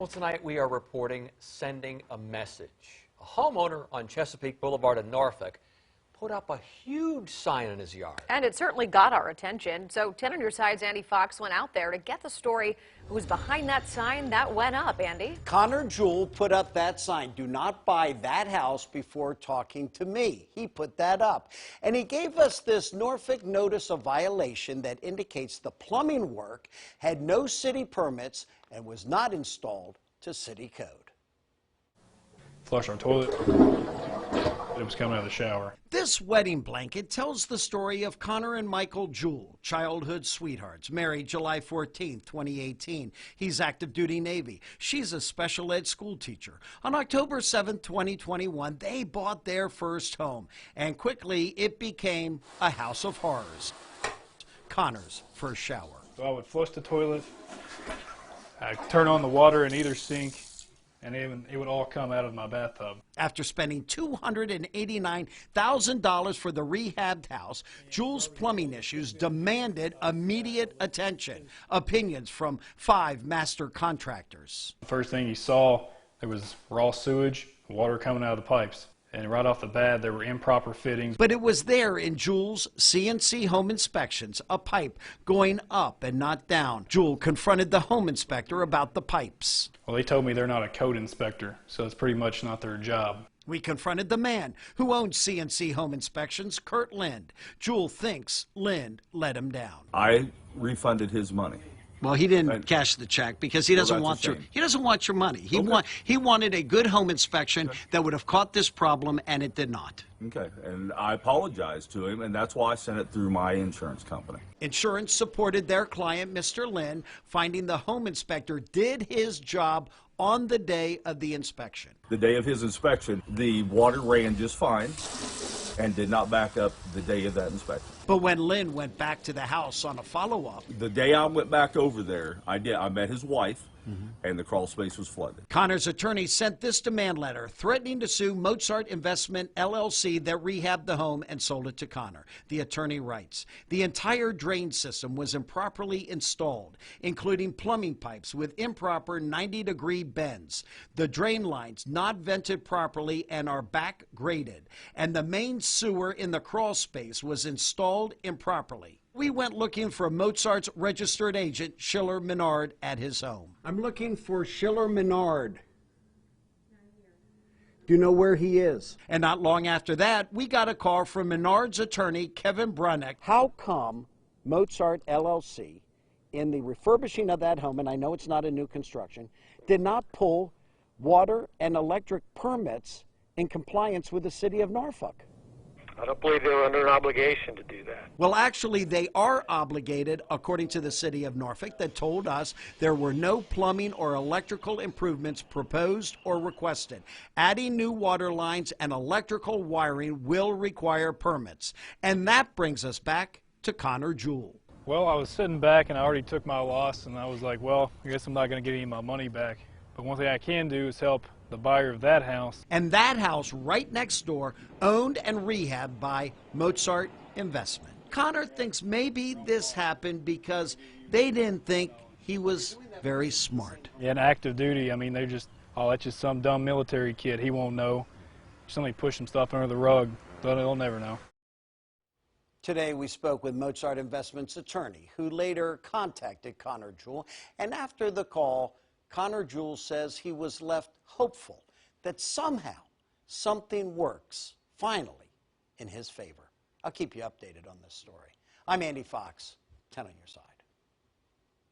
Well, tonight we are reporting sending a message. A homeowner on Chesapeake Boulevard in Norfolk put up a huge sign in his yard. And it certainly got our attention. So 10 on your side's Andy Fox went out there to get the story who was behind that sign that went up. Andy? Connor Jewell put up that sign. Do not buy that house before talking to me. He put that up. And he gave us this Norfolk notice of violation that indicates the plumbing work had no city permits and was not installed to city code. Flush our toilet. It was coming out of the shower. This wedding blanket tells the story of Connor and Michael Jewell, childhood sweethearts, married July 14, 2018. He's active duty Navy. She's a special ed school teacher. On October 7, 2021, they bought their first home, and quickly it became a house of horrors. Connor's first shower. So I would flush the toilet, I'd turn on the water in either sink, and it would all come out of my bathtub. After spending $289,000 for the rehabbed house, Jewell's plumbing issues demanded immediate attention. Opinions from 5 master contractors. The first thing you saw, there was raw sewage, water coming out of the pipes. And right off the bat, there were improper fittings. But it was there in Jewell's CNC home inspections, a pipe going up and not down. Jewell confronted the home inspector about the pipes. Well, they told me they're not a code inspector, so it's pretty much not their job. We confronted the man who owns CNC Home Inspections, Kurt Lind. Jewell thinks Lind let him down. I refunded his money. Well, he didn't cash the check because he doesn't want your money. He wanted a good home inspection that would have caught this problem, and it did not. Okay, and I apologized to him, and that's why I sent it through my insurance company. Insurance supported their client, Mr. Lynn, finding the home inspector did his job on the day of the inspection. The day of his inspection, the water ran just fine and did not back up the day of that inspection. But when Lynn went back to the house on a follow-up, the day I went back over there, I met his wife, and the crawl space was flooded. Connor's attorney sent this demand letter threatening to sue Mozart Investment LLC that rehabbed the home and sold it to Connor. The attorney writes, the entire drain system was improperly installed, including plumbing pipes with improper 90-degree bends. The drain lines not vented properly and are back graded, and the main sewer in the crawl space was installed improperly. We went looking for Mozart's registered agent, Schiller Menard, at his home. I'm looking for Schiller Menard. Do you know where he is? And not long after that, we got a call from Menard's attorney, Kevin Brunick. How come Mozart LLC, in the refurbishing of that home, and I know it's not a new construction, did not pull water and electric permits in compliance with the city of Norfolk? I don't believe they were under an obligation to do that. Well, actually, they are obligated, according to the city of Norfolk, that told us there were no plumbing or electrical improvements proposed or requested. Adding new water lines and electrical wiring will require permits. And that brings us back to Connor Jewell. Well, I was sitting back and I already took my loss, and I was like, well, I guess I'm not going to get any of my money back. But one thing I can do is help the buyer of that house. And that house right next door, owned and rehabbed by Mozart Investment. Connor thinks maybe this happened because they didn't think he was very smart. Yeah, in active duty, I mean, they're just, oh, that's just some dumb military kid. He won't know. Somebody push some stuff under the rug, but they'll never know. Today we spoke with Mozart Investment's attorney, who later contacted Connor Jewell, and after the call, Connor Jewell says he was left hopeful that somehow something works, finally, in his favor. I'll keep you updated on this story. I'm Andy Fox, 10 on your side.